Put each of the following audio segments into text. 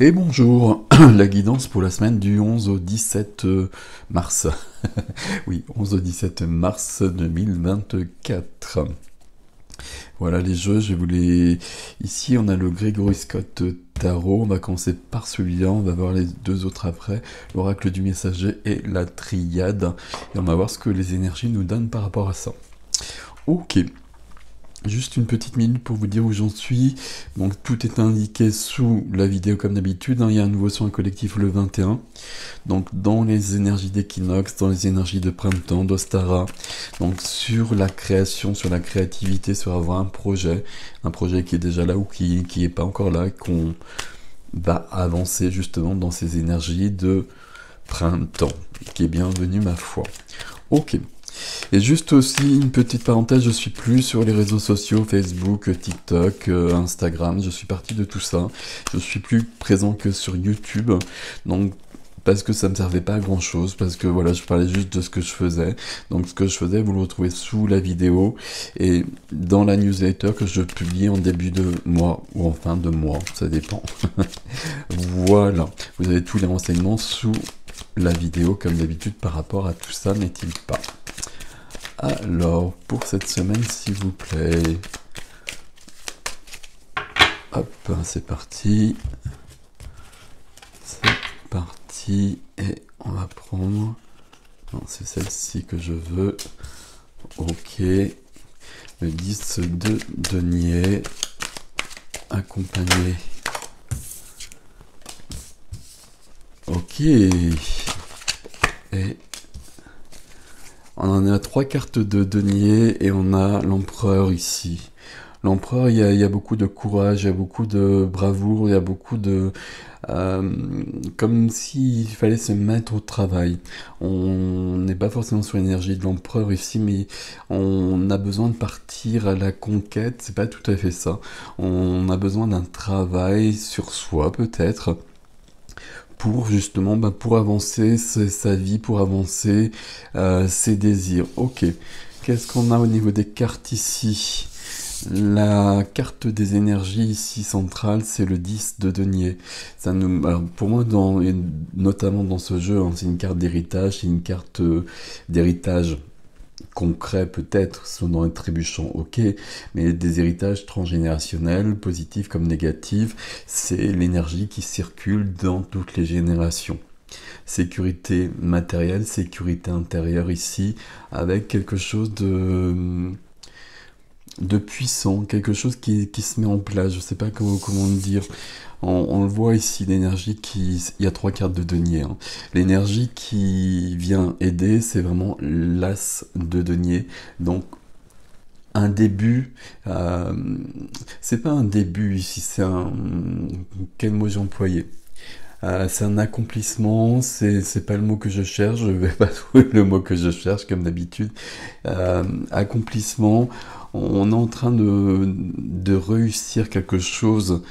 Et bonjour, la guidance pour la semaine du 11 au 17 mars. Oui, 11 au 17 mars 2024. Voilà les jeux, je voulais... Ici, on a le Gregory Scott Tarot. On va commencer par celui-là, on va voir les deux autres après. L'oracle du messager et la triade. Et on va voir ce que les énergies nous donnent par rapport à ça. Ok. Juste une petite minute pour vous dire où j'en suis. Donc tout est indiqué sous la vidéo comme d'habitude. Il y a un nouveau soin collectif le 21. Donc dans les énergies d'équinoxe, dans les énergies de printemps, d'Ostara. Donc sur la création, sur la créativité, sur avoir un projet qui est déjà là ou qui est pas encore là, qu'on va avancer justement dans ces énergies de printemps, qui est bienvenue ma foi. Ok. Et juste aussi une petite parenthèse, je suis plus sur les réseaux sociaux, Facebook, TikTok, Instagram, je suis parti de tout ça. Je suis plus présent que sur YouTube, donc parce que ça me servait pas à grand chose, parce que voilà, je parlais juste de ce que je faisais. Donc ce que je faisais, vous le retrouvez sous la vidéo et dans la newsletter que je publie en début de mois ou en fin de mois, ça dépend. Voilà, vous avez tous les renseignements sous la vidéo comme d'habitude par rapport à tout ça, n'est-il pas? Alors, pour cette semaine, s'il vous plaît. Hop, c'est parti. C'est parti. Et on va prendre... Non, c'est celle-ci que je veux. Ok. Le 10 de denier. Accompagné. Ok. Et... on en a 3 cartes de denier et on a l'empereur ici. L'empereur, il y a beaucoup de courage, il y a beaucoup de bravoure, il y a beaucoup de... comme s'il fallait se mettre au travail. On n'est pas forcément sur l'énergie de l'empereur ici, mais on a besoin de partir à la conquête, c'est pas tout à fait ça. On a besoin d'un travail sur soi peut-être, pour justement, pour avancer sa vie, pour avancer ses désirs. Ok, qu'est-ce qu'on a au niveau des cartes ici? La carte des énergies ici centrale, c'est le 10 de denier. Ça nous, alors pour moi, notamment dans ce jeu, c'est une carte d'héritage, c'est une carte d'héritage concret peut-être, selon un trébuchant, ok, mais des héritages transgénérationnels, positifs comme négatifs, c'est l'énergie qui circule dans toutes les générations. Sécurité matérielle, sécurité intérieure ici, avec quelque chose de puissant, quelque chose qui se met en place, je sais pas comment dire. On le voit ici, l'énergie qui... Il y a 3 cartes de denier. L'énergie qui vient aider, c'est vraiment l'as de denier. Donc, un début... c'est pas un début ici, c'est un... Quel mot j'ai employé? C'est un accomplissement, c'est pas le mot que je cherche, je vais pas trouver le mot que je cherche comme d'habitude. Accomplissement, on est en train de réussir quelque chose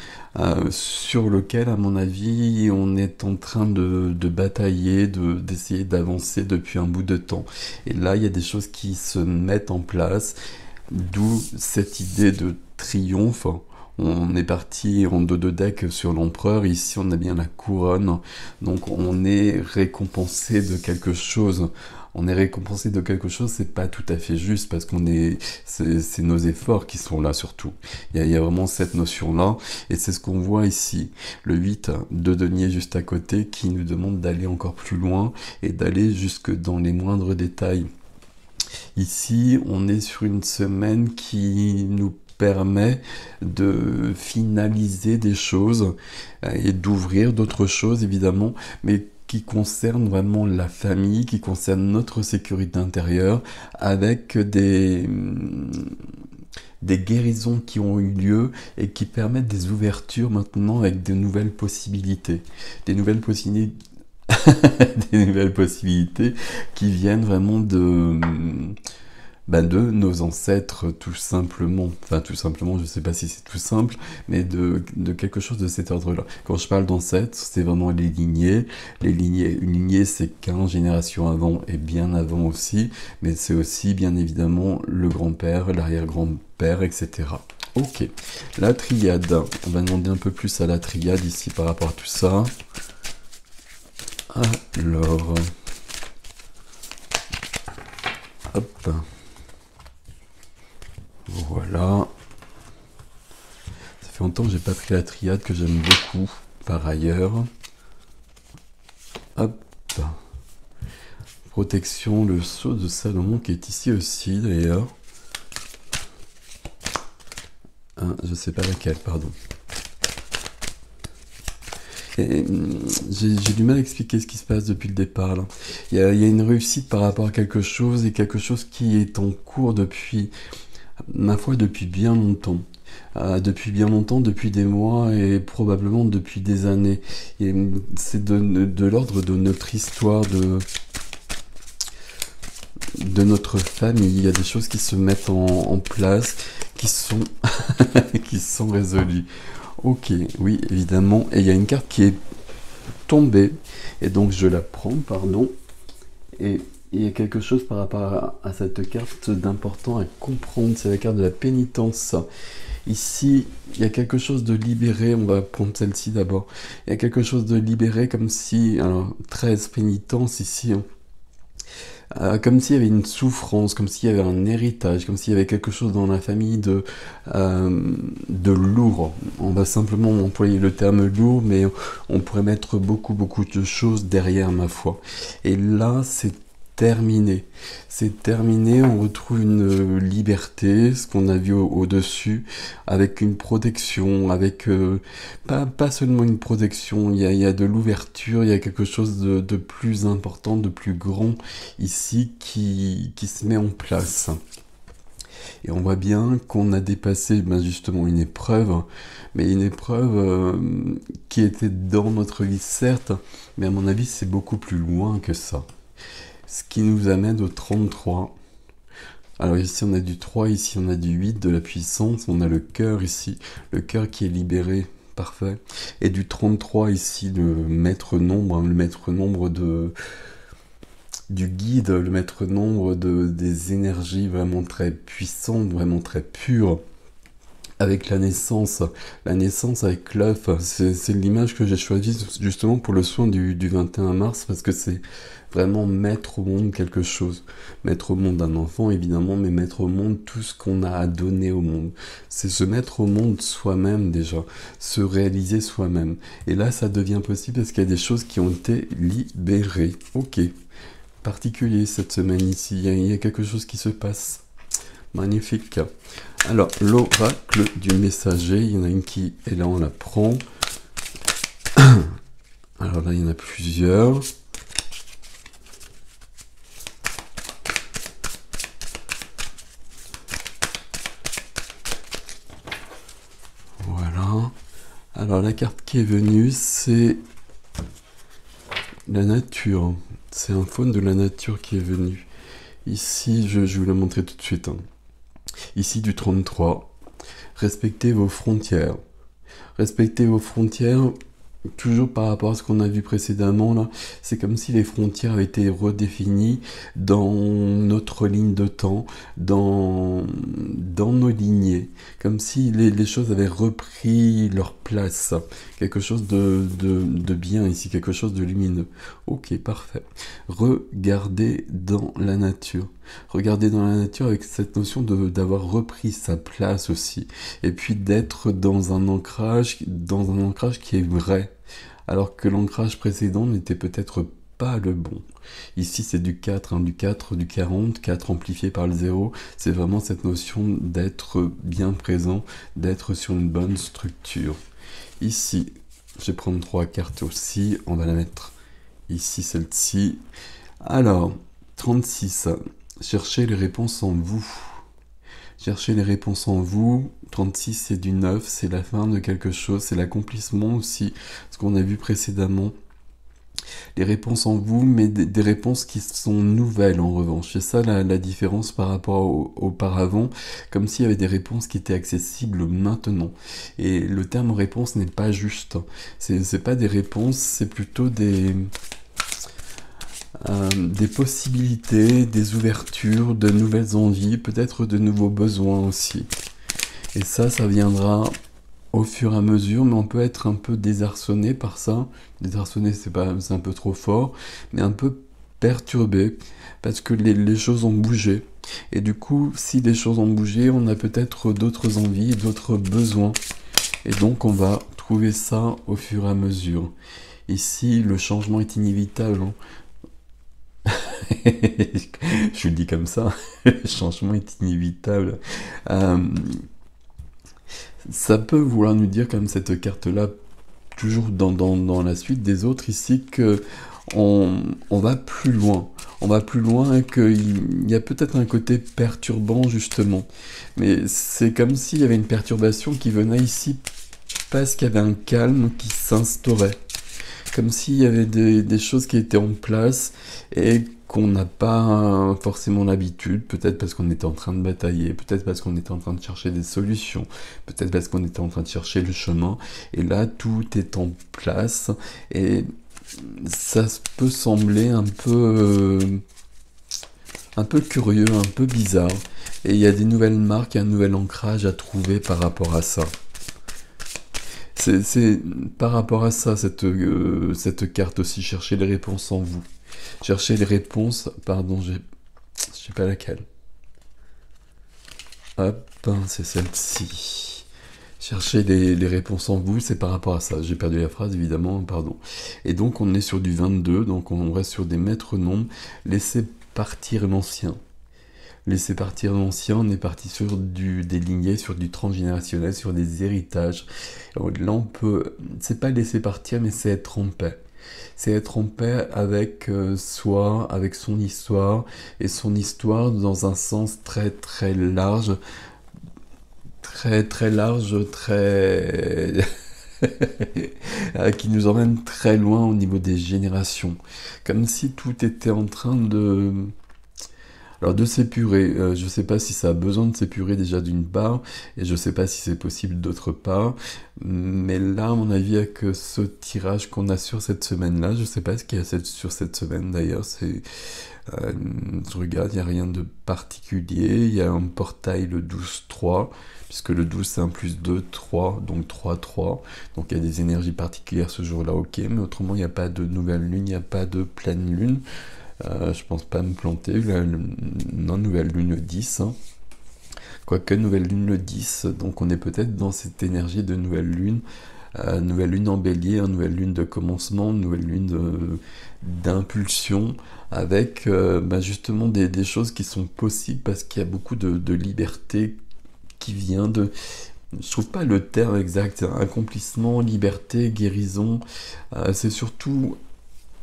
sur lequel, à mon avis, on est en train de batailler, d'essayer d'avancer depuis un bout de temps. Et là, il y a des choses qui se mettent en place, d'où cette idée de triomphe. On est parti en 2 deck sur l'empereur, ici on a bien la couronne, donc on est récompensé de quelque chose. On est récompensé de quelque chose, c'est pas tout à fait juste parce c'est nos efforts qui sont là surtout. Il y a vraiment cette notion-là et c'est ce qu'on voit ici. Le 8 de denier juste à côté qui nous demande d'aller encore plus loin et d'aller jusque dans les moindres détails. Ici, on est sur une semaine qui nous permet de finaliser des choses et d'ouvrir d'autres choses évidemment, mais qui concernent vraiment la famille, qui concernent notre sécurité intérieure, avec des guérisons qui ont eu lieu et qui permettent des ouvertures maintenant avec de nouvelles possibilités. Des nouvelles possibilités des nouvelles possibilités qui viennent vraiment de nos ancêtres tout simplement, enfin tout simplement, je sais pas si c'est tout simple, mais de quelque chose de cet ordre-là. Quand je parle d'ancêtres, c'est vraiment les lignées. Une lignée c'est 15 générations avant et bien avant aussi, mais c'est aussi bien évidemment le grand-père, l'arrière-grand-père, etc. Ok, la triade. On va demander un peu plus à la triade ici par rapport à tout ça. Alors, hop, voilà. Ça fait longtemps que j'ai pas pris la triade que j'aime beaucoup par ailleurs. Hop. Protection, le sceau de Salomon qui est ici aussi d'ailleurs. Je sais pas laquelle, pardon. J'ai du mal à expliquer ce qui se passe depuis le départ là. Il y a une réussite par rapport à quelque chose et quelque chose qui est en cours depuis, ma foi, depuis bien longtemps. Depuis bien longtemps, depuis des mois et probablement depuis des années. C'est de l'ordre de notre histoire, de notre famille. Il y a des choses qui se mettent en place, qui sont, qui sont résolues. Ok, oui, évidemment. Et il y a une carte qui est tombée. Et donc je la prends, pardon. Et il y a quelque chose par rapport à cette carte d'important à comprendre. C'est la carte de la pénitence. Ici, il y a quelque chose de libéré. On va prendre celle-ci d'abord. Il y a quelque chose de libéré comme si... Alors, 13 pénitences ici. Comme s'il y avait une souffrance, comme s'il y avait un héritage, comme s'il y avait quelque chose dans la famille de lourd. On va simplement employer le terme lourd, mais on pourrait mettre beaucoup de choses derrière, ma foi. Et là, c'est terminé. C'est terminé, on retrouve une liberté, ce qu'on a vu au-dessus, avec une protection, avec pas seulement une protection, il y a de l'ouverture, il y a quelque chose de plus important, de plus grand ici qui se met en place. Et on voit bien qu'on a dépassé justement une épreuve, mais une épreuve qui était dans notre vie certes, mais à mon avis c'est beaucoup plus loin que ça. Ce qui nous amène au 33. Alors ici on a du 3, ici on a du 8, de la puissance, on a le cœur ici, le cœur qui est libéré, parfait. Et du 33 ici, le maître nombre, le maître nombre du guide, le maître nombre des énergies vraiment très puissantes, vraiment très pures. Avec la naissance avec l'œuf, c'est l'image que j'ai choisie justement pour le soin du 21 mars, parce que c'est vraiment mettre au monde quelque chose. Mettre au monde un enfant, évidemment, mais mettre au monde tout ce qu'on a à donner au monde. C'est se mettre au monde soi-même déjà, se réaliser soi-même. Et là, ça devient possible parce qu'il y a des choses qui ont été libérées. Ok, particulier cette semaine ici, il y a quelque chose qui se passe. Magnifique. Alors, l'oracle du messager, il y en a une qui est là, on la prend. Alors là, il y en a plusieurs. Voilà. Alors, la carte qui est venue, c'est la nature. C'est un faune de la nature qui est venu. Ici, je vais vous la montrer tout de suite. Ici du 33, respectez vos frontières. Respectez vos frontières, toujours par rapport à ce qu'on a vu précédemment, là, c'est comme si les frontières avaient été redéfinies dans notre ligne de temps, dans nos lignées, comme si les choses avaient repris leur place. Quelque chose de bien ici, quelque chose de lumineux. Ok, parfait. Regardez dans la nature. Regardez dans la nature avec cette notion d'avoir repris sa place aussi. Et puis d'être dans un ancrage qui est vrai. Alors que l'ancrage précédent n'était peut-être pas le bon. Ici c'est du 4, du 4, du 40, 4 amplifié par le 0. C'est vraiment cette notion d'être bien présent, d'être sur une bonne structure. Ici, je vais prendre 3 cartes aussi. On va la mettre ici, celle-ci. Alors, 36. Cherchez les réponses en vous. Cherchez les réponses en vous. 36, c'est du 9, c'est la fin de quelque chose, c'est l'accomplissement aussi, ce qu'on a vu précédemment. Les réponses en vous, mais des réponses qui sont nouvelles en revanche. C'est ça la différence par rapport auparavant, comme s'il y avait des réponses qui étaient accessibles maintenant. Et le terme réponse n'est pas juste. C'est pas des réponses, c'est plutôt des possibilités, des ouvertures, de nouvelles envies, peut-être de nouveaux besoins aussi. Et ça viendra au fur et à mesure, mais on peut être un peu désarçonné par ça. Désarçonné, c'est un peu trop fort, mais un peu perturbé, parce que les choses ont bougé. Et du coup, si les choses ont bougé, on a peut-être d'autres envies, d'autres besoins. Et donc, on va trouver ça au fur et à mesure. Ici, le changement est inévitable, hein. Je le dis comme ça, le changement est inévitable. Euh, Ça peut vouloir nous dire, comme cette carte-là, toujours dans la suite des autres ici, que on va plus loin. On va plus loin et qu'il y a peut-être un côté perturbant, justement. Mais c'est comme s'il y avait une perturbation qui venait ici parce qu'il y avait un calme qui s'instaurait. Comme s'il y avait des choses qui étaient en place et qu'on n'a pas forcément l'habitude, peut-être parce qu'on était en train de batailler, peut-être parce qu'on était en train de chercher des solutions, peut-être parce qu'on était en train de chercher le chemin, et là tout est en place, et ça peut sembler un peu curieux, un peu bizarre, et il y a des nouvelles marques, un nouvel ancrage à trouver par rapport à ça. C'est par rapport à ça, cette carte aussi, chercher les réponses en vous. Chercher les réponses, pardon, je sais pas laquelle. Hop, c'est celle-ci. Chercher les réponses en vous, c'est par rapport à ça. J'ai perdu la phrase, évidemment, pardon. Et donc, on est sur du 22, donc on reste sur des maîtres nombres. Laissez partir l'ancien. Laisser partir l'ancien, on est parti sur des lignées, sur du transgénérationnel, sur des héritages. Là, on peut, c'est pas laisser partir, mais c'est être en paix. C'est être en paix avec soi, avec son histoire, et son histoire dans un sens très très large, très très large, très qui nous emmène très loin au niveau des générations. Comme si tout était en train de s'épurer. Je sais pas si ça a besoin de s'épurer déjà d'une part, et je sais pas si c'est possible d'autre part, mais là, à mon avis, avec ce tirage qu'on a sur cette semaine-là, je sais pas ce qu'il y a sur cette semaine d'ailleurs, je regarde, il n'y a rien de particulier, il y a un portail le 12-3, puisque le 12 c'est un plus 2, 3, donc 3-3, donc il y a des énergies particulières ce jour-là, ok, mais autrement il n'y a pas de nouvelle lune, il n'y a pas de pleine lune. Je pense pas me planter. Non, nouvelle lune le 10. Hein. Quoique nouvelle lune le 10. Donc on est peut-être dans cette énergie de nouvelle lune en bélier, nouvelle lune de commencement, nouvelle lune d'impulsion, avec justement des choses qui sont possibles parce qu'il y a beaucoup de liberté qui vient de... Je trouve pas le terme exact, accomplissement, liberté, guérison, c'est surtout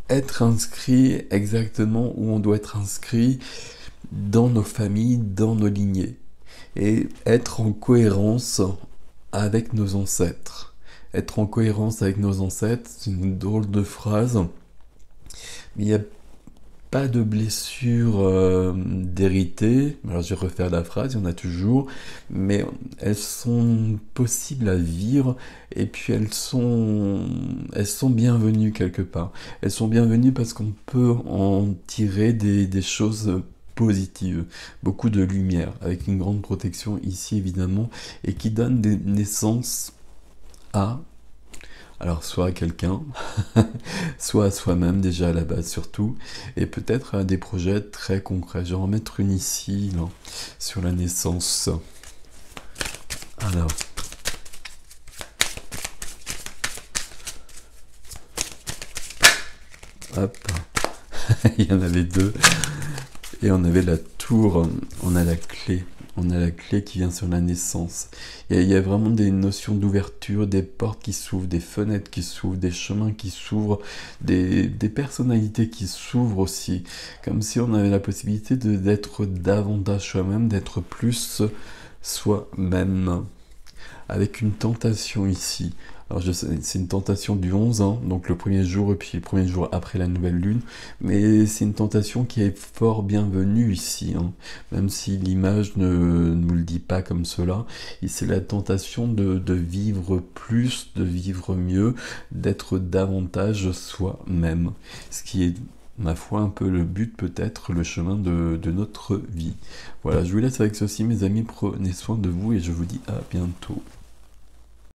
être inscrit exactement où on doit être inscrit dans nos familles, dans nos lignées, et être en cohérence avec nos ancêtres. Être en cohérence avec nos ancêtres, c'est une drôle de phrase, mais il n'y a pas de blessure d'hérité. Alors je vais refaire la phrase, il y en a toujours, mais elles sont possibles à vivre et puis elles sont bienvenues quelque part. Elles sont bienvenues parce qu'on peut en tirer des choses positives, beaucoup de lumière, avec une grande protection ici évidemment, et qui donne des naissances à alors soit à quelqu'un, soit à soi-même déjà à la base surtout, et peut-être à des projets très concrets. Je vais en mettre une ici, là, sur la naissance. Alors. Hop. Il y en avait deux. Et on avait la tour, on a la clé. On a la clé qui vient sur la naissance. Il y a vraiment des notions d'ouverture, des portes qui s'ouvrent, des fenêtres qui s'ouvrent, des chemins qui s'ouvrent, des personnalités qui s'ouvrent aussi. Comme si on avait la possibilité d'être davantage soi-même, d'être plus soi-même. Avec une tentation ici. Alors c'est une tentation du 11, hein, donc le premier jour et puis le premier jour après la nouvelle lune, mais c'est une tentation qui est fort bienvenue ici, hein, même si l'image ne nous le dit pas comme cela. Et c'est la tentation de vivre plus, de vivre mieux, d'être davantage soi-même, ce qui est ma foi, un peu le but peut-être, le chemin de notre vie. Voilà, je vous laisse avec ceci mes amis, prenez soin de vous et je vous dis à bientôt.